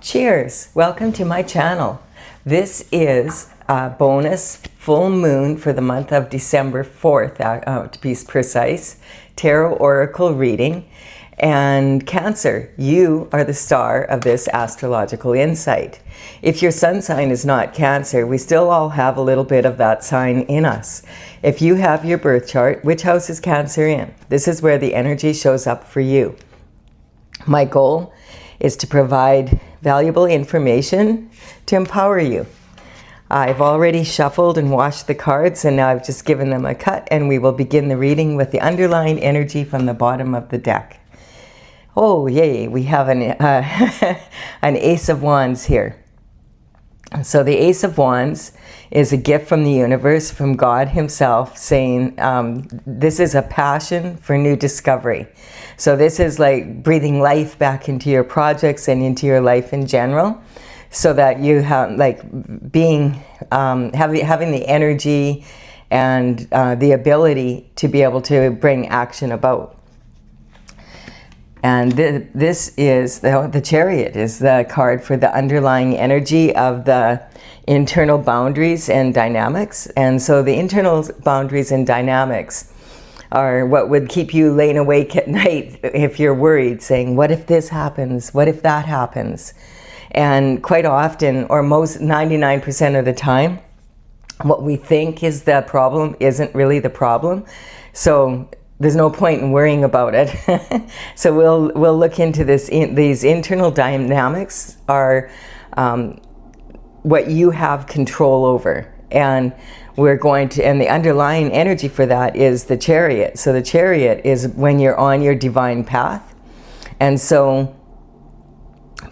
Cheers! Welcome to my channel. This is a bonus full moon for the month of December 4th, to be precise, tarot oracle reading. And Cancer, you are the star of this astrological insight. If your sun sign is not Cancer, we still all have a little bit of that sign in us. If you have your birth chart, which house is Cancer in? This is where the energy shows up for you. My goal is to provide valuable information to empower you. I've already shuffled and washed the cards, and now I've just given them a cut, and we will begin the reading with the underlying energy from the bottom of the deck. Oh, yay, we have an Ace of Wands here. So the Ace of Wands is a gift from the universe, from God himself, saying this is a passion for new discovery. So this is like breathing life back into your projects and into your life in general, so that you have like being having the energy and the ability to be able to bring action about. And this is the Chariot, is the card for the underlying energy of the internal boundaries and dynamics. And so the internal boundaries and dynamics are what would keep you laying awake at night if you're worried, saying, what if this happens? What if that happens? And quite often, or most 99% of the time, what we think is the problem isn't really the problem. So there's no point in worrying about it. So we'll look into this. These internal dynamics are what you have control over, and we're going to. And the underlying energy for that is the Chariot. So the Chariot is when you're on your divine path, and so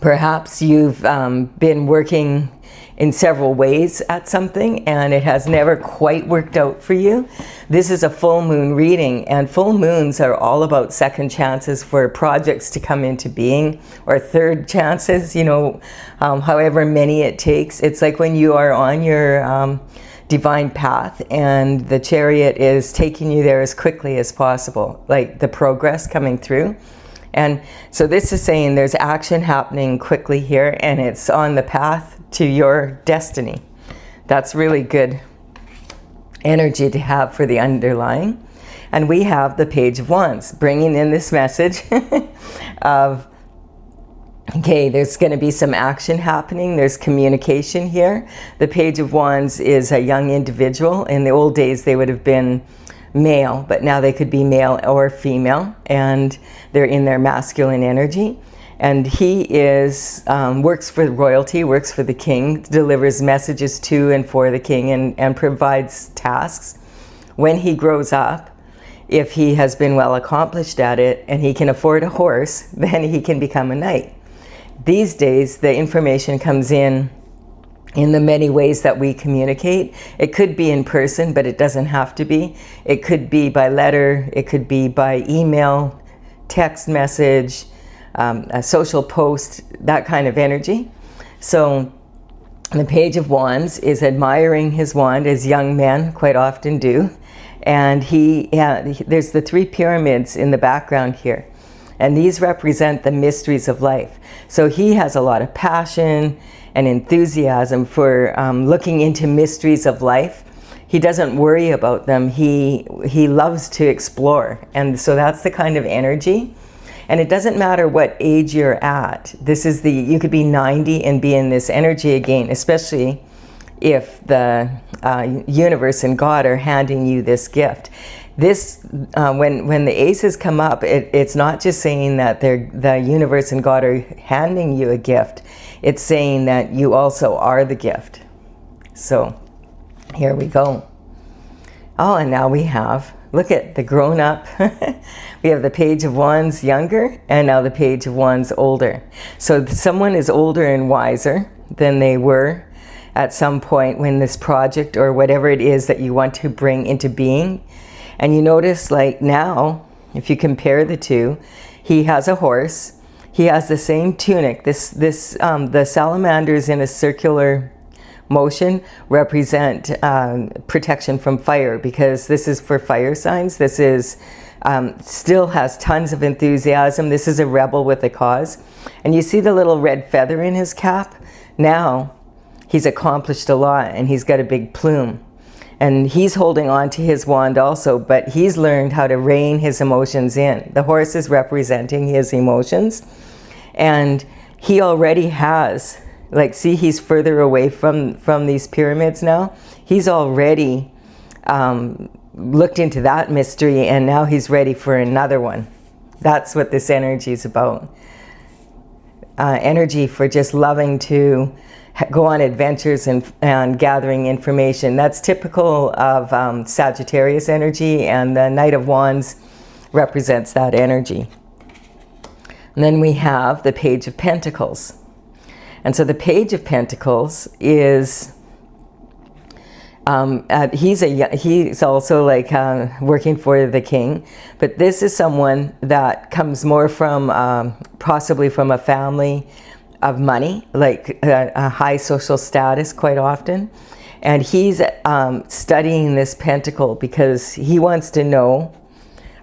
perhaps you've been working in several ways at something and it has never quite worked out for you. This is a full moon reading, and full moons are all about second chances for projects to come into being, or third chances, you know, however many it takes. It's like when you are on your divine path and the Chariot is taking you there as quickly as possible, like the progress coming through. And so this is saying there's action happening quickly here, and it's on the path to your destiny. That's really good energy to have for the underlying. And we have the Page of Wands bringing in this message of, okay, there's going to be some action happening. There's communication here. The Page of Wands is a young individual. In the old days, they would have been male, but now they could be male or female, and they're in their masculine energy. And he is works for royalty, works for the king, delivers messages to and for the king, and provides tasks. When he grows up, if he has been well accomplished at it and he can afford a horse, then he can become a knight. These days, the information comes in the many ways that we communicate. It could be in person, but it doesn't have to be. It could be by letter, it could be by email, text message, a social post, that kind of energy. So the Page of Wands is admiring his wand, as young men quite often do. And there's the 3 pyramids in the background here. And these represent the mysteries of life. So he has a lot of passion and enthusiasm for looking into mysteries of life. He doesn't worry about them. He loves to explore. And so that's the kind of energy. And it doesn't matter what age you're at. You could be 90 and be in this energy again, especially if the universe and God are handing you this gift. When the aces come up, it's not just saying that the universe and God are handing you a gift. It's saying that you also are the gift. So here we go. Oh, and now we have, look at the grown up. We have the Page of Wands younger, and now the Page of Wands older. So someone is older and wiser than they were at some point when this project or whatever it is that you want to bring into being. And you notice, like now, if you compare the two, he has a horse. He has the same tunic. The salamanders in a circular motion represent protection from fire, because this is for fire signs. This is still has tons of enthusiasm. This is a rebel with a cause. And you see the little red feather in his cap? Now he's accomplished a lot and he's got a big plume. And he's holding on to his wand also, but he's learned how to rein his emotions in. The horse is representing his emotions. And he already has, like, see, he's further away from these pyramids now. He's already looked into that mystery, and now he's ready for another one. That's what this energy is about. Energy for just loving to go on adventures and gathering information. That's typical of Sagittarius energy, and the Knight of Wands represents that energy. And then we have the Page of Pentacles. And so the Page of Pentacles is, he's also like working for the king, but this is someone that comes more from, possibly from a family of money, like a high social status quite often. And he's studying this pentacle because he wants to know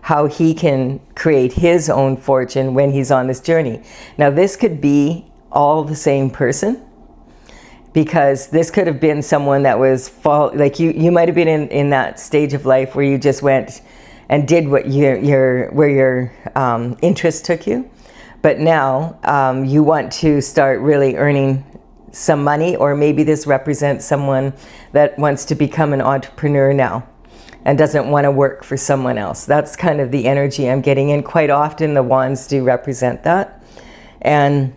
how he can create his own fortune when he's on this journey. Now this could be all the same person, because this could have been someone that was like you might have been in that stage of life where you just went and did what where your interest took you. But now you want to start really earning some money, or maybe this represents someone that wants to become an entrepreneur now and doesn't want to work for someone else. That's kind of the energy I'm getting in. Quite often the wands do represent that. And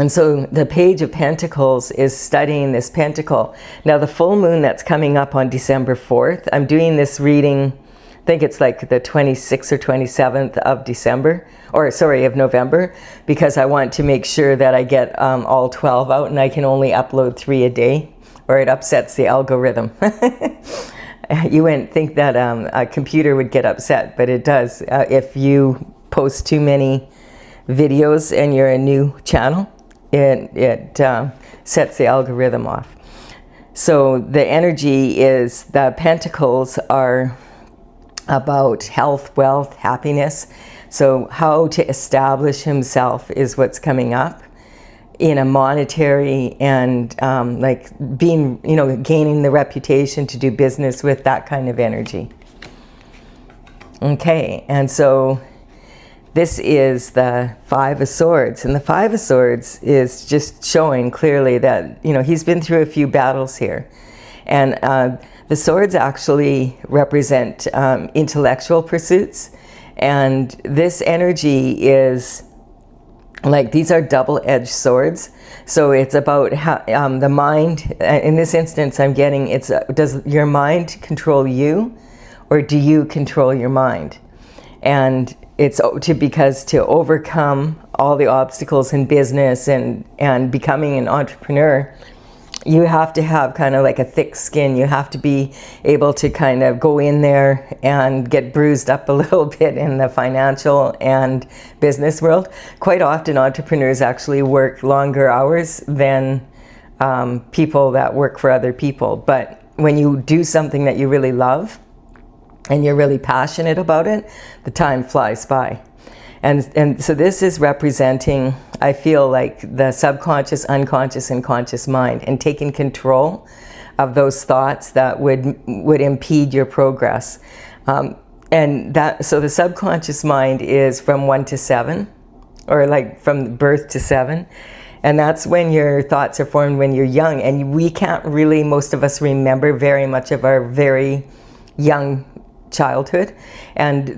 so the Page of Pentacles is studying this pentacle. Now the full moon that's coming up on December 4th, I'm doing this reading, I think it's like the 26th or 27th of December, or sorry, of November, because I want to make sure that I get all 12 out, and I can only upload 3 a day, or it upsets the algorithm. You wouldn't think that a computer would get upset, but it does. If you post too many videos and you're a new channel, it sets the algorithm off. So the energy is, the pentacles are about health, wealth, happiness. So how to establish himself is what's coming up in a monetary and like being, gaining the reputation to do business with, that kind of energy. Okay, and so this is the Five of Swords, and the Five of Swords is just showing clearly that, he's been through a few battles here. And the swords actually represent intellectual pursuits, and this energy is like, these are double-edged swords. So it's about how, the mind, in this instance I'm getting, it's does your mind control you, or do you control your mind? And it's because to overcome all the obstacles in business and becoming an entrepreneur, you have to have kind of like a thick skin. You have to be able to kind of go in there and get bruised up a little bit in the financial and business world. Quite often entrepreneurs actually work longer hours than people that work for other people. But when you do something that you really love and you're really passionate about it, the time flies by. And so this is representing, I feel like, the subconscious, unconscious, and conscious mind, and taking control of those thoughts that would impede your progress. And that, so the subconscious mind is from 1 to 7, or like from birth to 7. And that's when your thoughts are formed when you're young. And we can't really, most of us, remember very much of our very young childhood. And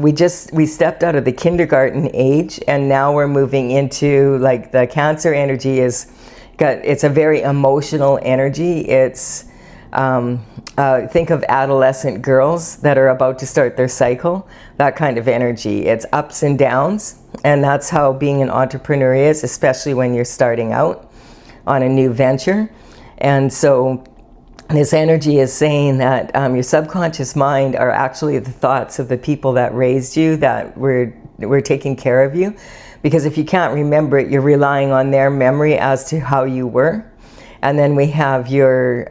we stepped out of the kindergarten age, and now we're moving into, like, the Cancer energy it's a very emotional energy. It's think of adolescent girls that are about to start their cycle, that kind of energy. It's ups and downs, and that's how being an entrepreneur is, especially when you're starting out on a new venture. And so this energy is saying that your subconscious mind are actually the thoughts of the people that raised you, that were taking care of you. Because if you can't remember it, you're relying on their memory as to how you were. And then we have your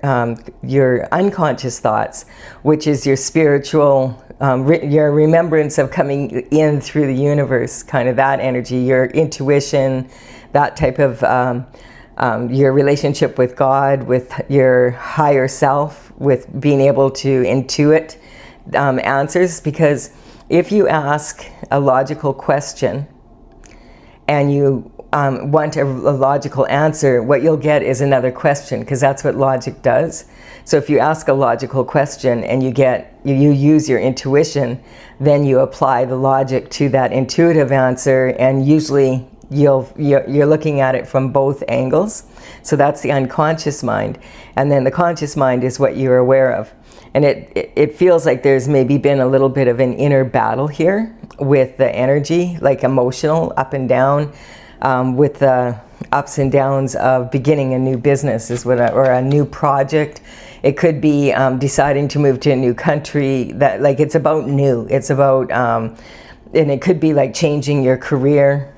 unconscious thoughts, which is your spiritual your remembrance of coming in through the universe, kind of that energy, your intuition, that type of your relationship with God, with your higher self, with being able to intuit answers. Because if you ask a logical question and you want a logical answer, what you'll get is another question, because that's what logic does. So if you ask a logical question and you use your intuition, then you apply the logic to that intuitive answer, and usually you're looking at it from both angles. So that's the unconscious mind, and then the conscious mind is what you're aware of. And it feels like there's maybe been a little bit of an inner battle here with the energy, like emotional up and down, with the ups and downs of beginning a new business or a new project. It could be deciding to move to a new country. That, like, it's about new. It's about, and it could be like changing your career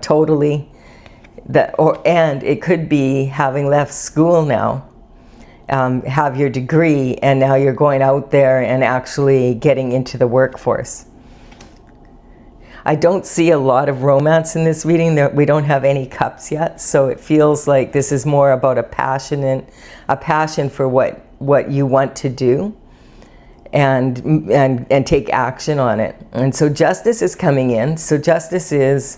totally. And it could be having left school now, have your degree, and now you're going out there and actually getting into the workforce. I don't see a lot of romance in this reading. We don't have any cups yet, so it feels like this is more about a passion for what you want to do, and take action on it. And so justice is coming in. So justice is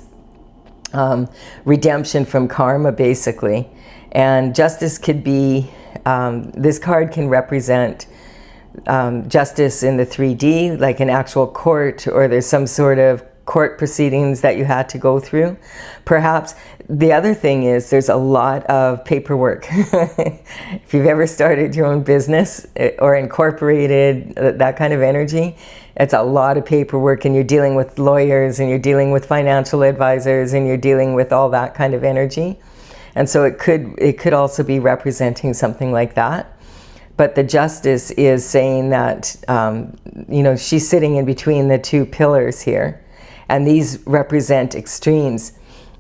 redemption from karma, basically. And justice could be, this card can represent justice in the 3D, like an actual court, or there's some sort of court proceedings that you had to go through. Perhaps the other thing is there's a lot of paperwork. If you've ever started your own business or incorporated that kind of energy, it's a lot of paperwork, and you're dealing with lawyers, and you're dealing with financial advisors, and you're dealing with all that kind of energy. And so it could also be representing something like that. But the justice is saying that, she's sitting in between the two pillars here. And these represent extremes.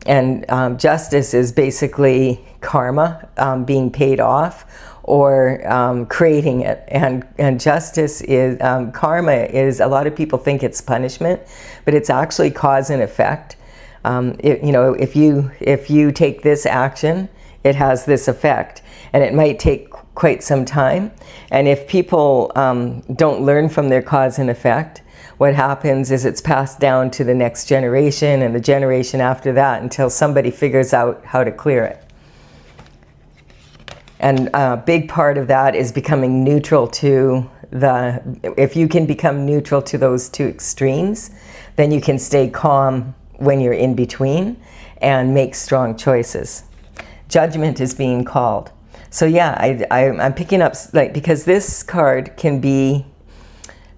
And justice is basically karma being paid off, or creating it. And justice is, karma is, a lot of people think it's punishment, but it's actually cause and effect. If you take this action, it has this effect. And it might take quite some time. And if people don't learn from their cause and effect, what happens is it's passed down to the next generation and the generation after that, until somebody figures out how to clear it. And a big part of that is becoming neutral to if you can become neutral to those two extremes, then you can stay calm when you're in between and make strong choices. Judgment is being called. So yeah, I'm picking up, because this card can be,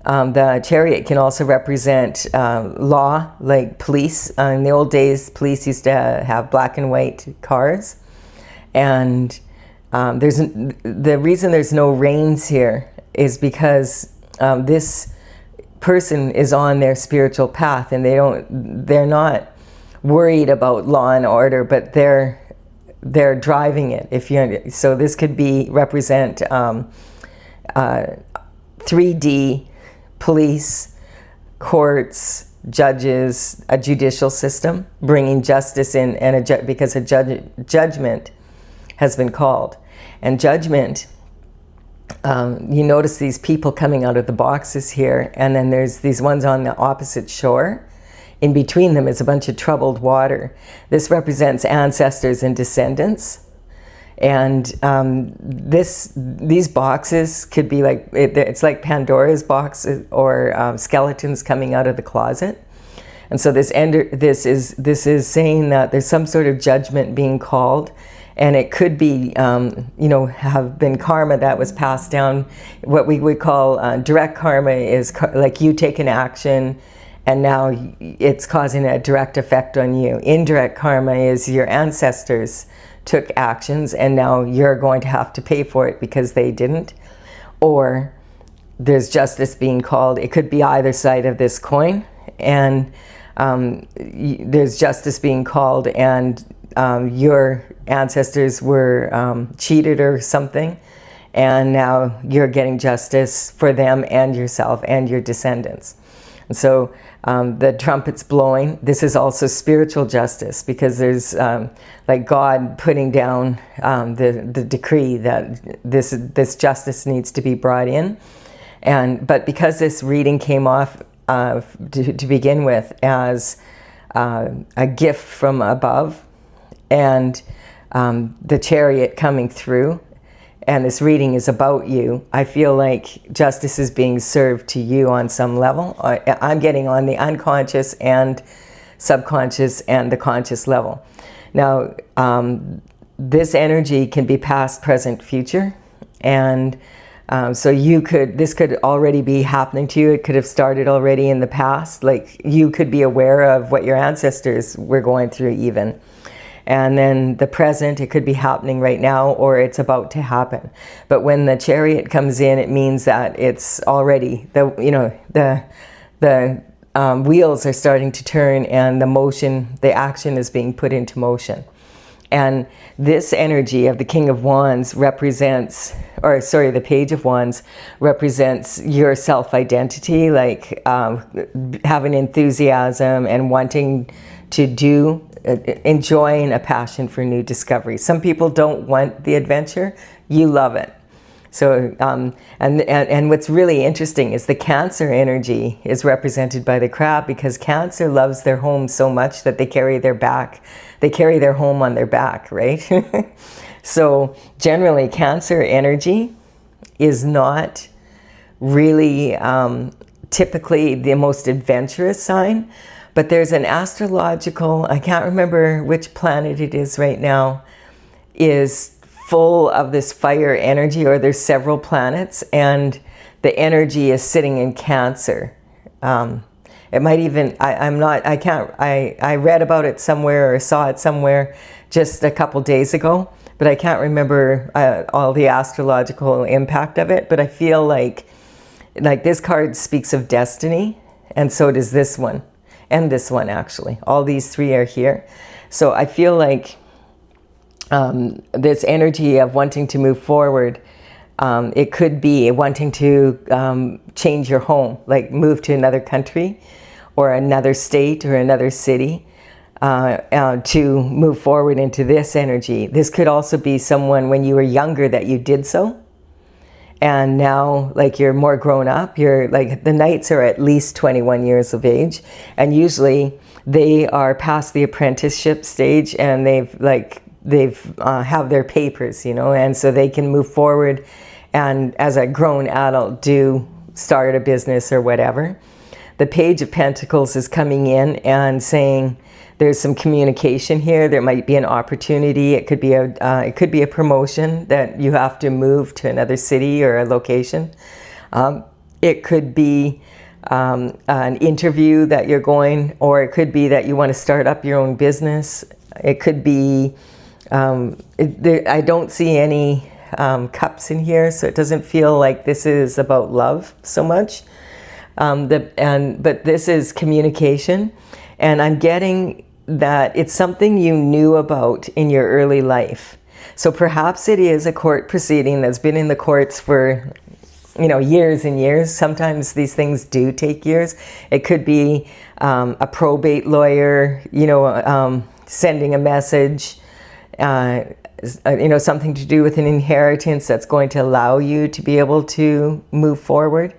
the Chariot can also represent law, like police. In the old days, police used to have black and white cars. And the reason there's no reins here is because this person is on their spiritual path, and they're not worried about law and order, but they're driving it. So this could represent 3D police, courts, judges, a judicial system, bringing justice in, and because a judgment has been called. And judgment, you notice these people coming out of the boxes here, and then there's these ones on the opposite shore. In between them is a bunch of troubled water. This represents ancestors and descendants. And these boxes could be like, it's like Pandora's box, or skeletons coming out of the closet. And so this is saying that there's some sort of judgment being called, and it could be, have been karma that was passed down. What we would call direct karma is like you take an action, and now it's causing a direct effect on you. Indirect karma is your ancestors took actions, and now you're going to have to pay for it because they didn't. Or there's justice being called. It could be either side of this coin, and there's justice being called, and your ancestors were cheated or something, and now you're getting justice for them and yourself and your descendants. And so the trumpet's blowing. This is also spiritual justice, because there's like God putting down the decree that this justice needs to be brought in. But because this reading came off to begin with as a gift from above, and the Chariot coming through, and this reading is about you, I feel like justice is being served to you on some level. I'm getting on the unconscious and subconscious and the conscious level. Now, this energy can be past, present, future, and so this could already be happening to you. It could have started already in the past. Like, you could be aware of what your ancestors were going through even. And then the present, it could be happening right now, or it's about to happen. But when the Chariot comes in, it means that it's already, the wheels are starting to turn, and the action is being put into motion. And this energy of the King of Wands the Page of Wands represents your self-identity, like having enthusiasm and wanting to do, enjoying a passion for new discovery. Some people don't want the adventure. You love it. So, and what's really interesting is the Cancer energy is represented by the crab, because Cancer loves their home so much that they carry their home on their back, right? So generally, Cancer energy is not really typically the most adventurous sign, but there's an astrological, I can't remember which planet it is right now, is full of this fire energy, or there's several planets, and the energy is sitting in Cancer. It might even, I read about it somewhere or saw it somewhere just a couple days ago, but I can't remember all the astrological impact of it. But I feel like this card speaks of destiny, and so does this one, and this one actually. All these three are here. So I feel like this energy of wanting to move forward, it could be wanting to change your home, like move to another country or another state or another city, to move forward into this energy. This could also be someone when you were younger that you did so, and now like you're more grown up. You're like, the Knights are at least 21 years of age, and usually they are past the apprenticeship stage, and they've have their papers, and so they can move forward and as a grown adult start a business or whatever. The Page of Pentacles is coming in and saying there's some communication here. There might be an opportunity. It could be a promotion that you have to move to another city or a location. It could be an interview that you're going, or it could be that you want to start up your own business. It could be, I don't see any cups in here, so it doesn't feel like this is about love so much. But this is communication, and I'm getting that it's something you knew about in your early life. So perhaps it is a court proceeding that's been in the courts for years and years. Sometimes these things do take years. It could be a probate lawyer, sending a message, something to do with an inheritance that's going to allow you to be able to move forward.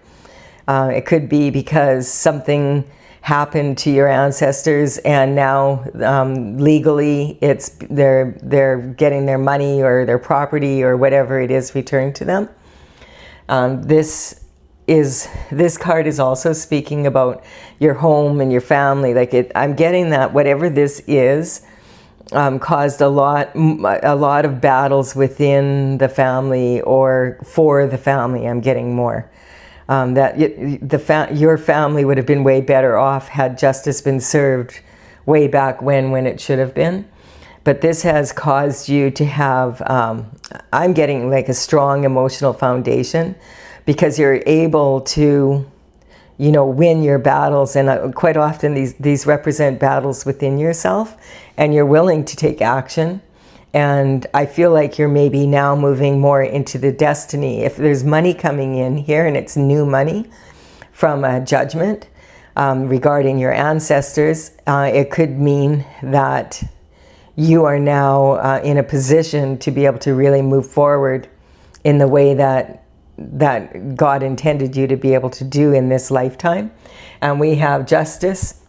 It could be because something happened to your ancestors, and now legally they're getting their money or their property or whatever it is returned to them. This card is also speaking about your home and your family. I'm getting that whatever this is caused a lot of battles within the family or for the family. I'm getting more. Your family would have been way better off had justice been served way back when it should have been. But this has caused you to have, I'm getting like a strong emotional foundation, because you're able to, win your battles. And quite often these represent battles within yourself, and you're willing to take action. And I feel like you're maybe now moving more into the destiny. If there's money coming in here and it's new money from a judgment regarding your ancestors, it could mean that you are now in a position to be able to really move forward in the way that God intended you to be able to do in this lifetime. And we have justice.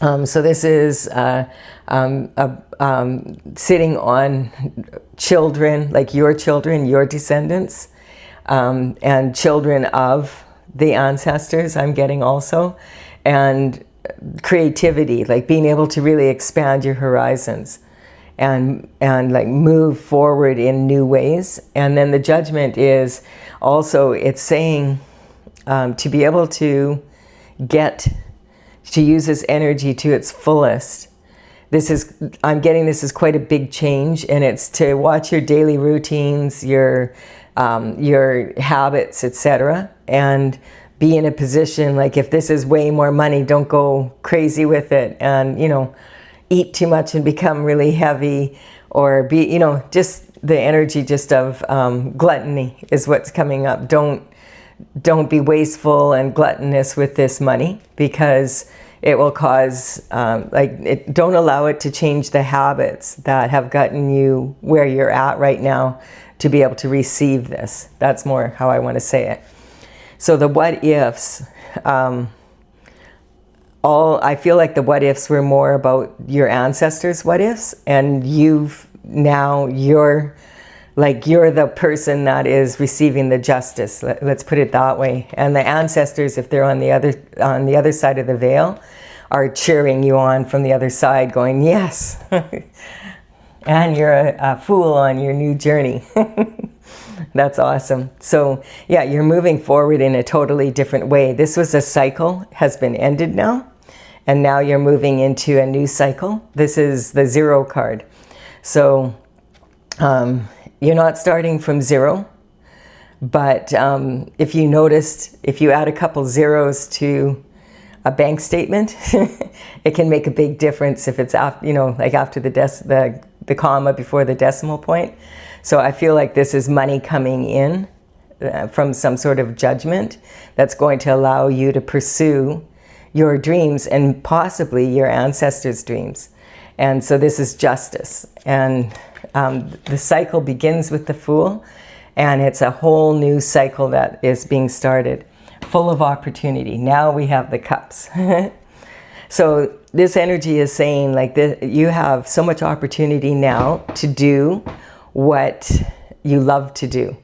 So this is sitting on children, like your children, your descendants, and children of the ancestors, I'm getting also. And creativity, like being able to really expand your horizons and like move forward in new ways. And then the judgment is also, it's saying to be able to use this energy to its fullest. I'm getting this is quite a big change, and it's to watch your daily routines, your habits, etc., and be in a position, like if this is way more money, don't go crazy with it and, eat too much and become really heavy, or be, just the energy just of gluttony is what's coming up. Don't be wasteful and gluttonous with this money, because it will cause, don't allow it to change the habits that have gotten you where you're at right now to be able to receive this. That's more how I want to say it. So the what ifs, I feel like the what ifs were more about your ancestors' what ifs, and you're the person that is receiving the justice. Let's put it that way. And the ancestors, if they're on the other side of the veil, are cheering you on from the other side, going, yes, and you're a fool on your new journey. That's awesome. So yeah, you're moving forward in a totally different way. This was a cycle, has been ended now, and now you're moving into a new cycle. This is the 0 card. So you're not starting from 0, but if you noticed, if you add a couple zeros to a bank statement, it can make a big difference if it's after, like after the comma before the decimal point. So I feel like this is money coming in from some sort of judgment that's going to allow you to pursue your dreams and possibly your ancestors' dreams. And so this is justice. And the cycle begins with the Fool, and it's a whole new cycle that is being started, full of opportunity. Now we have the Cups. So this energy is saying, like, you have so much opportunity now to do what you love to do.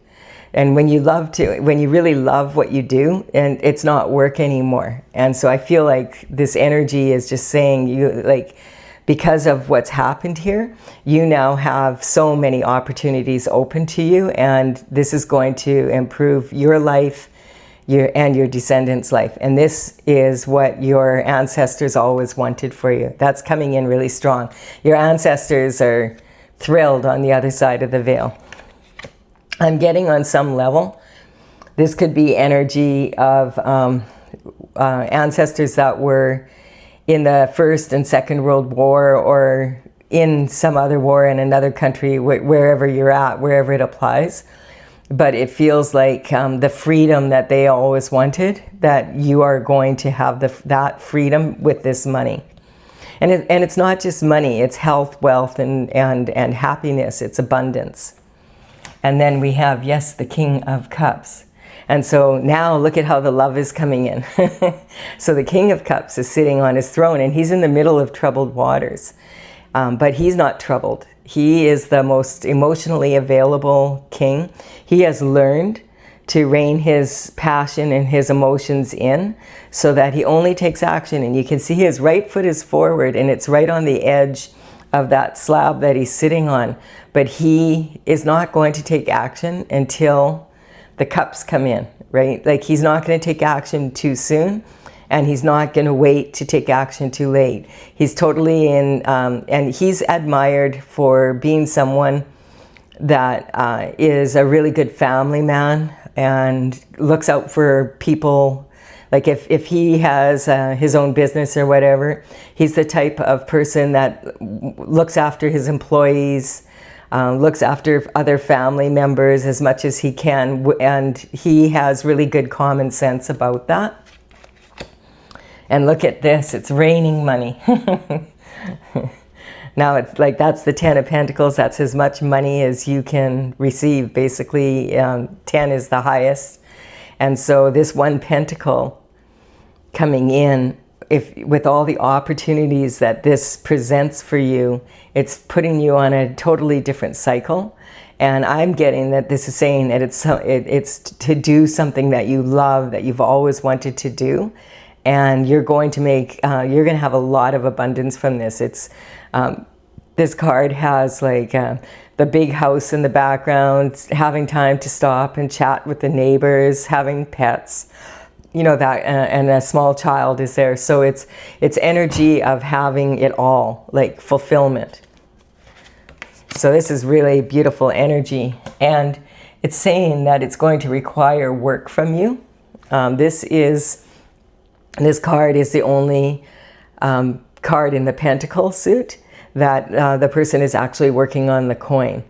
And when you really love what you do, and it's not work anymore. And so I feel like this energy is just saying, because of what's happened here, you now have so many opportunities open to you, and this is going to improve your life and your descendants' life. And this is what your ancestors always wanted for you. That's coming in really strong. Your ancestors are thrilled on the other side of the veil. I'm getting, on some level, this could be energy of ancestors that were in the First and Second World War, or in some other war in another country, wherever you're at, wherever it applies. But it feels like the freedom that they always wanted, that you are going to have that freedom with this money. And it's not just money, it's health, wealth, and happiness, it's abundance. And then we have, yes, the King of Cups. And so now look at how the love is coming in. So the King of Cups is sitting on his throne, and he's in the middle of troubled waters. But he's not troubled. He is the most emotionally available king. He has learned to rein his passion and his emotions in, so that he only takes action. And you can see his right foot is forward, and it's right on the edge of that slab that he's sitting on. But he is not going to take action until the cups come in, right? Like, he's not going to take action too soon, and he's not going to wait to take action too late. He's totally in, and he's admired for being someone that is a really good family man and looks out for people. Like, if he has his own business or whatever, he's the type of person that looks after his employees, looks after other family members as much as he can, and he has really good common sense about that. And look at this, it's raining money. Now it's like, that's the 10 of Pentacles, that's as much money as you can receive. Basically, 10 is the highest. And so this one pentacle coming in, with all the opportunities that this presents for you, it's putting you on a totally different cycle. And I'm getting that this is saying that it's to do something that you love, that you've always wanted to do. And you're going to make, you're going to have a lot of abundance from this. It's, this card has like the big house in the background, having time to stop and chat with the neighbors, having pets, you know, that, and a small child is there. So it's energy of having it all, like fulfillment. So this is really beautiful energy. And it's saying that it's going to require work from you. This card is the only card in the Pentacle suit that the person is actually working on the coin.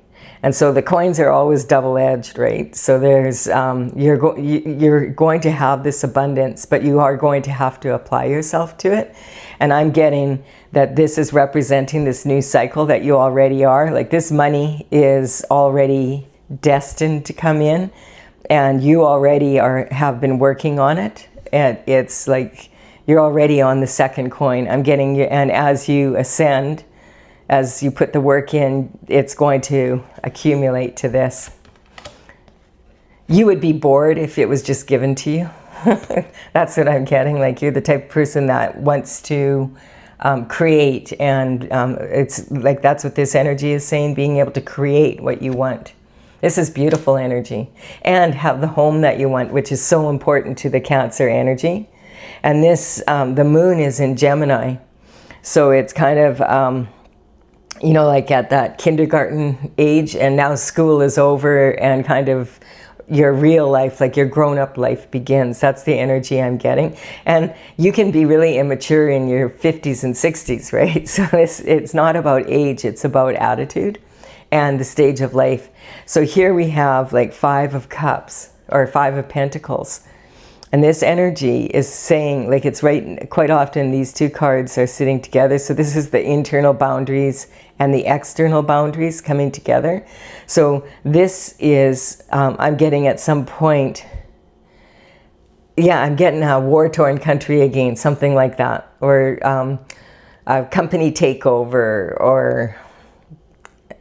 And so the coins are always double-edged, right? So there's, you're going to have this abundance, but you are going to have to apply yourself to it. And I'm getting that this is representing this new cycle that you already are. Like, this money is already destined to come in, and you already have been working on it. And it's like you're already on the second coin. I'm getting you, and as you ascend, as you put the work in, it's going to accumulate to this. You would be bored if it was just given to you. That's what I'm getting. Like, you're the type of person that wants to create, and it's like, that's what this energy is saying, being able to create what you want. This is beautiful energy. And have the home that you want, which is so important to the Cancer energy. And this, the moon is in Gemini. So it's kind of, you know, like at that kindergarten age, and now school is over, and kind of your real life, like your grown-up life begins. That's the energy I'm getting. And you can be really immature in your 50s and 60s, right? So it's not about age, it's about attitude and the stage of life. So here we have like 5 of Cups, or 5 of Pentacles. And this energy is saying, like, it's right, quite often these two cards are sitting together. So this is the internal boundaries and the external boundaries coming together. So this is, I'm getting at some point, yeah, I'm getting a war-torn country again, something like that. Or a company takeover, or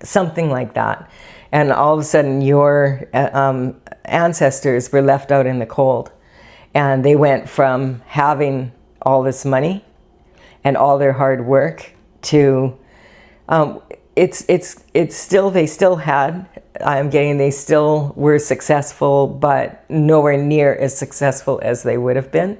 something like that. And all of a sudden your ancestors were left out in the cold. And they went from having all this money and all their hard work to, it's still, they still had, I'm getting, they still were successful, but nowhere near as successful as they would have been.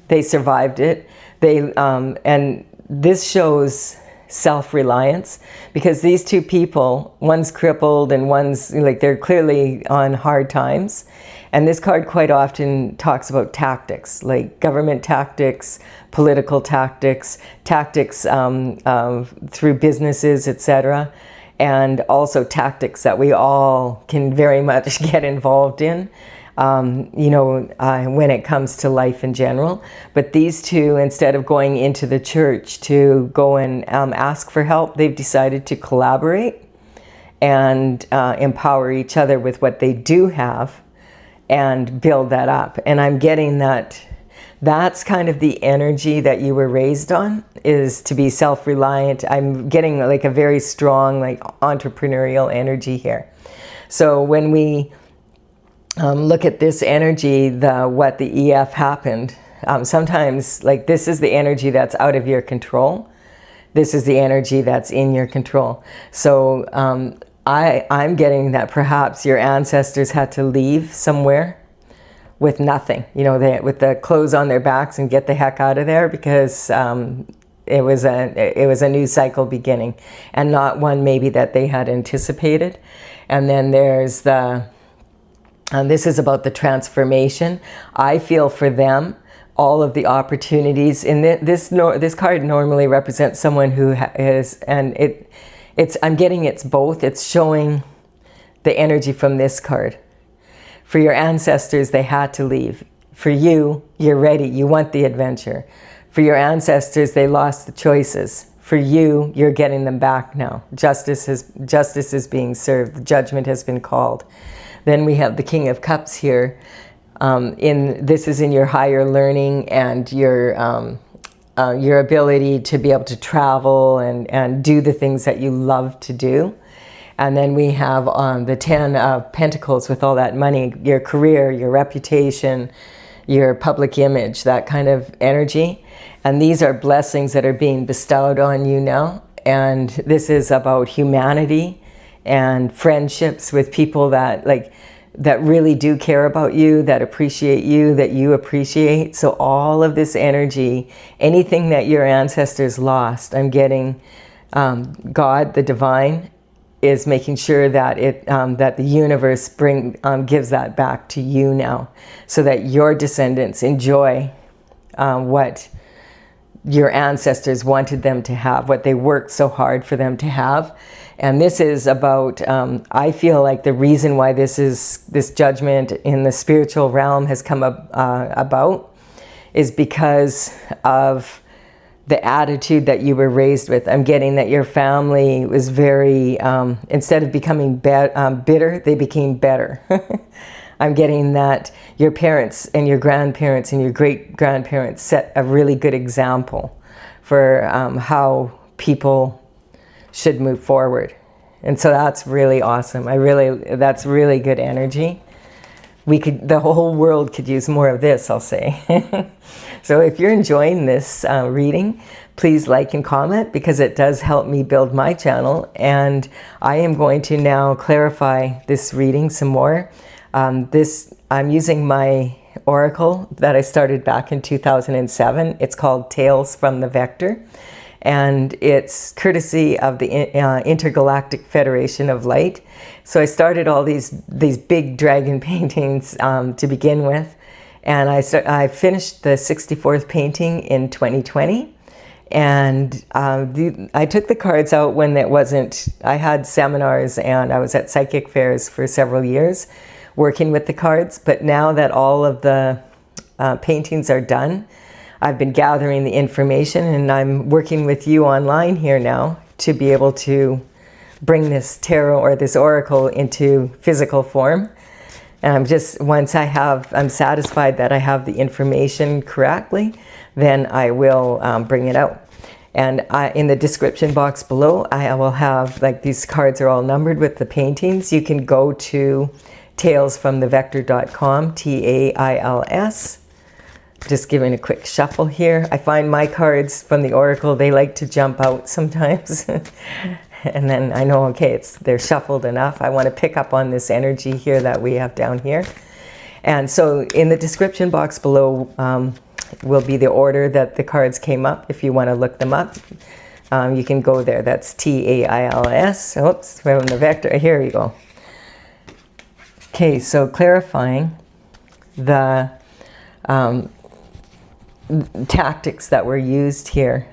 They survived it. And this shows self-reliance, because these two people, one's crippled and one's like, they're clearly on hard times. And this card quite often talks about tactics, like government tactics, political tactics, tactics through businesses, etc. And also tactics that we all can very much get involved in, you know, when it comes to life in general. But these two, instead of going into the church to go and ask for help, they've decided to collaborate and empower each other with what they do have, and build that up. And I'm getting that that's kind of the energy that you were raised on, is to be self-reliant. I'm getting like a very strong, like, entrepreneurial energy here. So when we look at this energy, what the EF happened, sometimes, like, this is the energy that's out of your control. This is the energy that's in your control. So I'm getting that perhaps your ancestors had to leave somewhere with nothing, you know, with the clothes on their backs, and get the heck out of there, because it was a new cycle beginning, and not one maybe that they had anticipated. And then there's this is about the transformation. I feel for them all of the opportunities in this card normally represents someone who is, and I'm getting it's both. It's showing the energy from this card. For your ancestors, they had to leave. For you, you're ready. You want the adventure. For your ancestors, they lost the choices. For you, you're getting them back now. Justice is being served. Judgment has been called. Then we have the King of Cups here. This is in your higher learning and your ability to be able to travel and do the things that you love to do. And then we have the 10 of Pentacles with all that money, your career, your reputation, your public image, that kind of energy. And these are blessings that are being bestowed on you now. And this is about humanity and friendships with people that really do care about you, that appreciate you, that you appreciate. So all of this energy, anything that your ancestors lost, I'm getting God, the divine, is making sure that that the universe gives that back to you now, so that your descendants enjoy what your ancestors wanted them to have, what they worked so hard for them to have. And this is about, I feel like the reason why this judgment in the spiritual realm has come about is because of the attitude that you were raised with. I'm getting that your family was very, instead of becoming bitter, they became better. I'm getting that your parents and your grandparents and your great-grandparents set a really good example for how people should move forward. And so that's really awesome. That's really good energy. The whole world could use more of this, I'll say. So if you're enjoying this reading, please like and comment, because it does help me build my channel. And I am going to now clarify this reading some more. I'm using my oracle that I started back in 2007. It's called Tales from the Vector. And it's courtesy of the Intergalactic Federation of Light. So I started all these big dragon paintings to begin with, and I finished the 64th painting in 2020. And I took the cards out when it wasn't. I had seminars and I was at psychic fairs for several years, working with the cards. But now that all of the paintings are done, I've been gathering the information, and I'm working with you online here now to be able to bring this tarot or this oracle into physical form. And once I'm satisfied that I have the information correctly, then I will bring it out. And in the description box below, I will have, these cards are all numbered with the paintings. You can go to talesfromthevector.com, TAILS. Just giving a quick shuffle here. I find my cards from the oracle, they like to jump out sometimes. And then I know, okay, they're shuffled enough. I want to pick up on this energy here that we have down here. And so in the description box below will be the order that the cards came up. If you want to look them up, you can go there. That's TAILS. Oops, from the vector. Here you go. Okay, so clarifying the tactics that were used here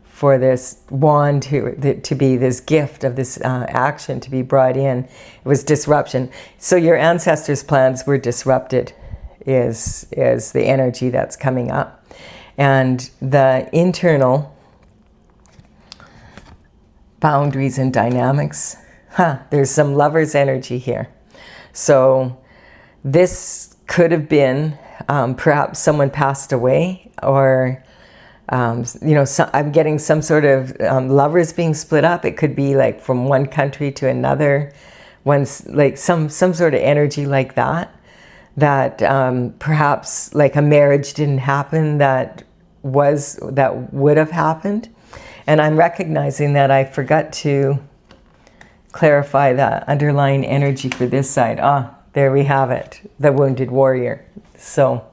for this wand to be this gift of this action to be brought in. It was disruption. So your ancestors' plans were disrupted is the energy that's coming up. And the internal boundaries and dynamics, there's some lover's energy here. So this could have been perhaps someone passed away, or I'm getting some sort of lovers being split up. It could be like from one country to another. Some sort of energy like that perhaps like a marriage didn't happen that would have happened. And I'm recognizing that I forgot to clarify the underlying energy for this side. There we have it, the wounded warrior. So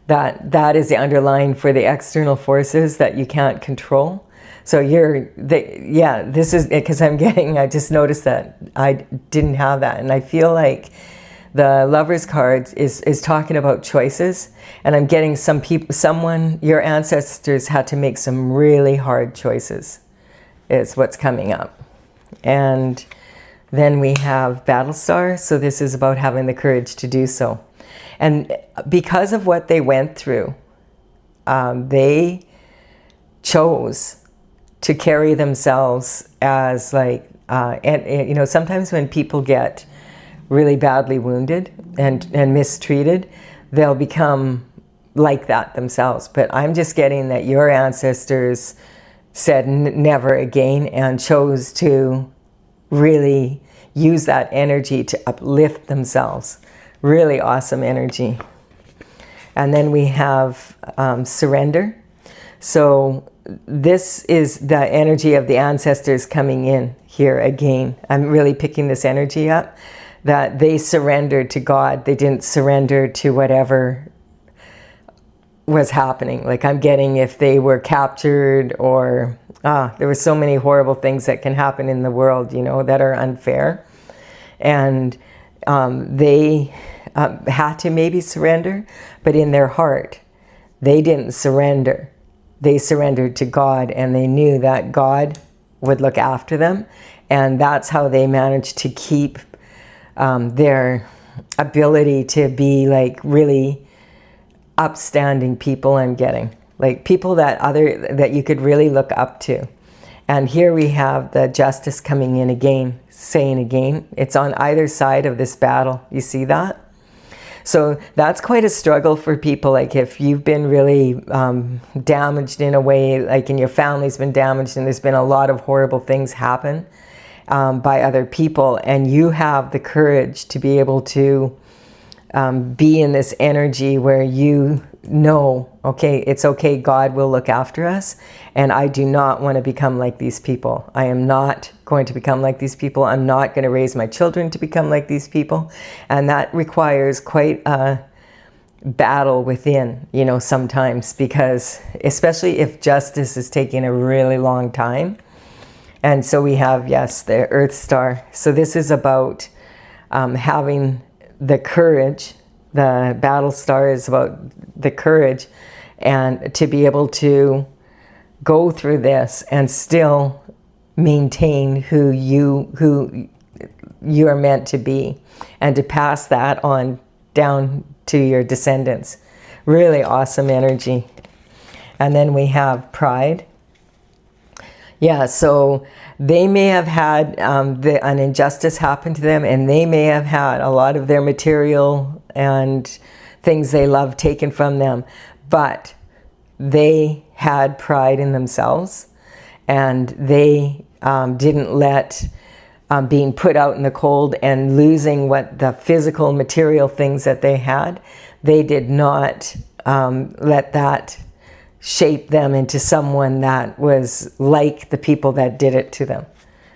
that is the underlying for the external forces that you can't control. So this is because I just noticed that I didn't have that. And I feel like the Lover's cards is talking about choices. And I'm getting your ancestors had to make some really hard choices. is what's coming up. And then we have Battle Star. So this is about having the courage to do so. And because of what they went through, they chose to carry themselves as like, and you know, sometimes when people get really badly wounded and mistreated, they'll become like that themselves. But I'm just getting that your ancestors said never again and chose to really use that energy to uplift themselves. Really awesome energy. And then we have surrender. So this is the energy of the ancestors coming in here again. I'm really picking this energy up, that they surrendered to God. They didn't surrender to whatever was happening. Like I'm getting if they were captured or there were so many horrible things that can happen in the world, you know, that are unfair. And they had to maybe surrender, but in their heart, they didn't surrender. They surrendered to God, and they knew that God would look after them. And that's how they managed to keep their ability to be like really upstanding people. I'm getting like people that you could really look up to. And here we have the justice coming in again, saying again, it's on either side of this battle. You see that? So that's quite a struggle for people. Like if you've been really damaged in a way, like in your family's been damaged and there's been a lot of horrible things happen by other people, and you have the courage to be able to be in this energy where you know, okay, it's okay, God will look after us, and I do not want to become like these people. I am not going to become like these people. I'm not going to raise my children to become like these people. And that requires quite a battle within, you know, sometimes, because especially if justice is taking a really long time. And so we have, yes, the Earth Star. So this is about having the courage. The Battle Star is about the courage and to be able to go through this and still maintain who you are meant to be, and to pass that on down to your descendants. Really awesome energy. And then we have Pride. Yeah, so they may have had an injustice happen to them, and they may have had a lot of their material and things they love taken from them, but they had pride in themselves, and they didn't let being put out in the cold and losing what the physical material things that they had, they did not let that shape them into someone that was like the people that did it to them.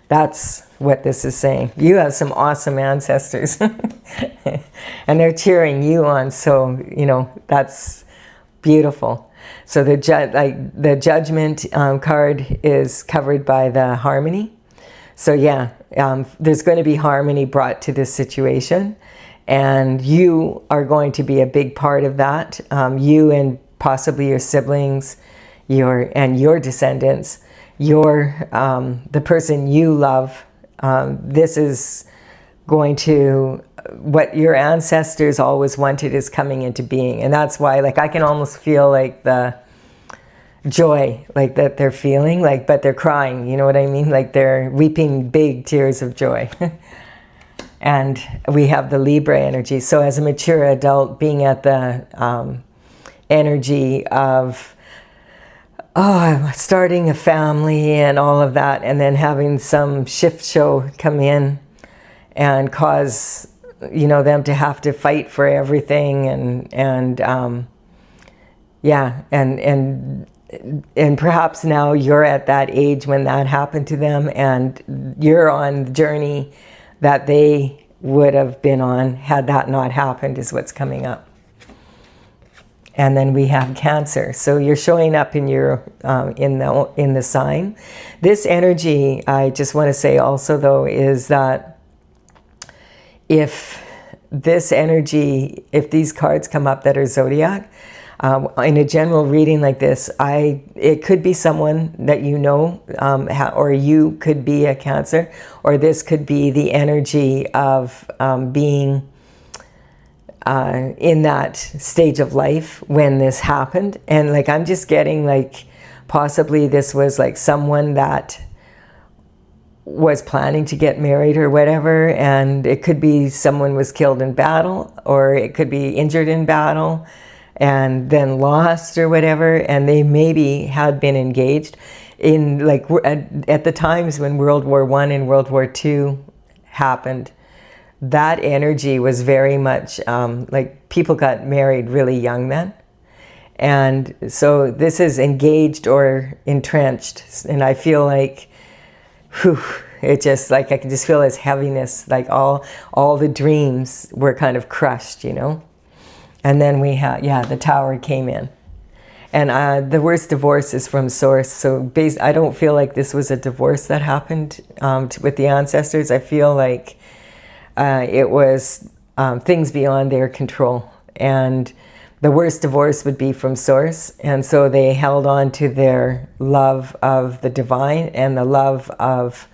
That's what this is saying. You have some awesome ancestors and they're cheering you on. So, you know, that's beautiful. So the judgment card is covered by the harmony. So yeah, there's going to be harmony brought to this situation, and you are going to be a big part of that. You and possibly your siblings, your descendants, the person you love. This is going to, what your ancestors always wanted is coming into being. And that's why, like, I can almost feel like the joy, like that they're feeling, like, but they're crying, you know what I mean? Like they're weeping big tears of joy. And we have the Libra energy. So as a mature adult, being at the energy of starting a family and all of that, and then having some shift show come in and cause, you know, them to have to fight for everything, and perhaps now you're at that age when that happened to them, and you're on the journey that they would have been on had that not happened, is what's coming up. And then we have Cancer. So you're showing up in your in the sign. This energy, I just want to say also though, is that if this energy, if these cards come up that are zodiac, In a general reading like this, it could be someone that you know, or you could be a Cancer, or this could be the energy of being in that stage of life when this happened. And like, I'm just getting like, possibly this was like someone that was planning to get married or whatever, and it could be someone was killed in battle, or it could be injured in battle and then lost or whatever, and they maybe had been engaged in like at the times when World War I and World War II happened. That energy was very much like people got married really young then. And so this is engaged or entrenched, and I feel like, whew, it just like, I can just feel this heaviness, like all the dreams were kind of crushed, you know. And then we had, yeah, the Tower came in. And the worst divorce is from Source. So I don't feel like this was a divorce that happened with the ancestors. I feel like it was things beyond their control. And the worst divorce would be from Source. And so they held on to their love of the divine and the love of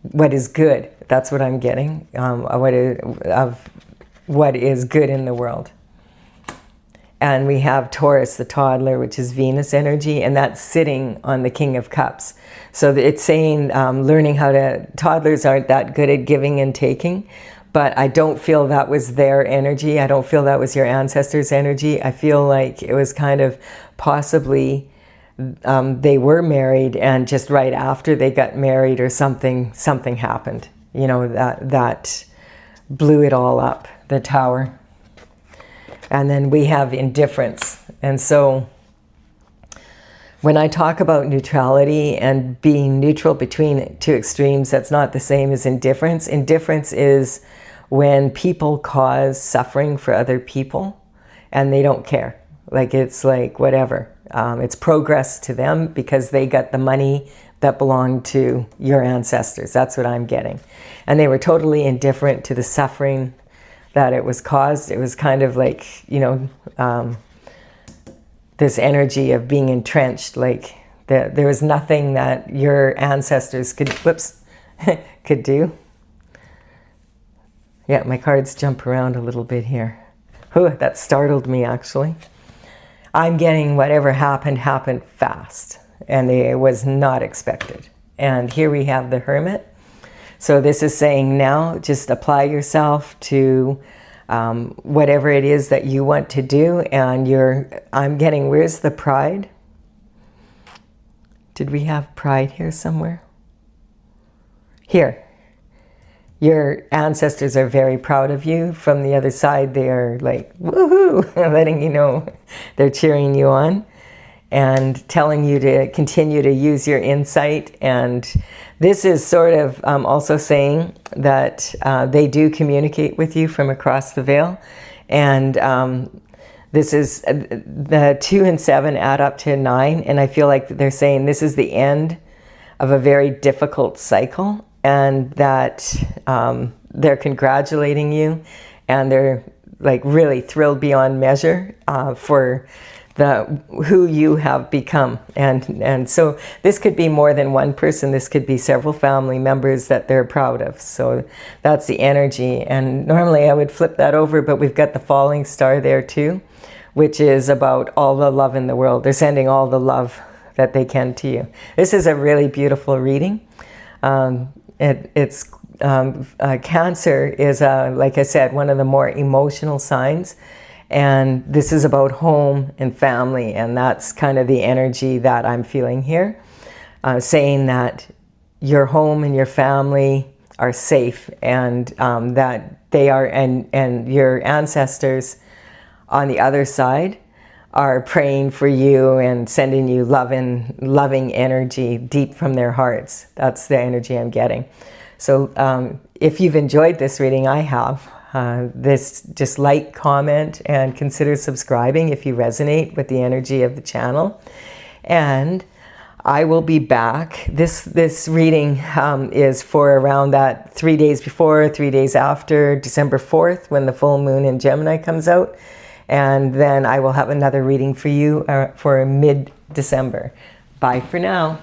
what is good. That's what I'm getting, of what is good in the world. And we have Taurus, the toddler, which is Venus energy, and that's sitting on the King of Cups. So it's saying learning how to, toddlers aren't that good at giving and taking, but I don't feel that was their energy. I don't feel that was your ancestors' energy. I feel like it was kind of possibly they were married, and just right after they got married or something happened. You know, that blew it all up, the Tower. And then we have indifference. And so when I talk about neutrality and being neutral between two extremes, that's not the same as indifference. Indifference is when people cause suffering for other people and they don't care. Like, it's like whatever. It's progress to them because they got the money that belonged to your ancestors. That's what I'm getting. And they were totally indifferent to the suffering that it was caused. It was kind of like, you know, this energy of being entrenched, like there was nothing that your ancestors could, could do. Yeah, my cards jump around a little bit here. Ooh, that startled me, actually. I'm getting whatever happened fast, and it was not expected. And here we have the Hermit. So this is saying now just apply yourself to whatever it is that you want to do. And I'm getting, where's the pride? Did we have pride here somewhere? Here. Your ancestors are very proud of you. From the other side, they are like, woohoo, letting you know they're cheering you on and telling you to continue to use your insight. And this is sort of also saying that they do communicate with you from across the veil. And this is, the 2 and 7 add up to 9. And I feel like they're saying this is the end of a very difficult cycle, and that they're congratulating you, and they're like really thrilled beyond measure for who you have become. And so this could be more than one person. This could be several family members that they're proud of. So that's the energy. And normally I would flip that over, but we've got the falling star there too, which is about all the love in the world. They're sending all the love that they can to you. This is a really beautiful reading. Cancer is, like I said, one of the more emotional signs. And this is about home and family, and that's kind of the energy that I'm feeling here, saying that your home and your family are safe, and that they are, and your ancestors on the other side are praying for you and sending you loving energy deep from their hearts. That's the energy I'm getting. So if you've enjoyed this reading, I have. Just like, comment, and consider subscribing if you resonate with the energy of the channel. And I will be back. This reading is for around that 3 days before, 3 days after December 4th, when the full moon in Gemini comes out. And then I will have another reading for you for mid-December. Bye for now.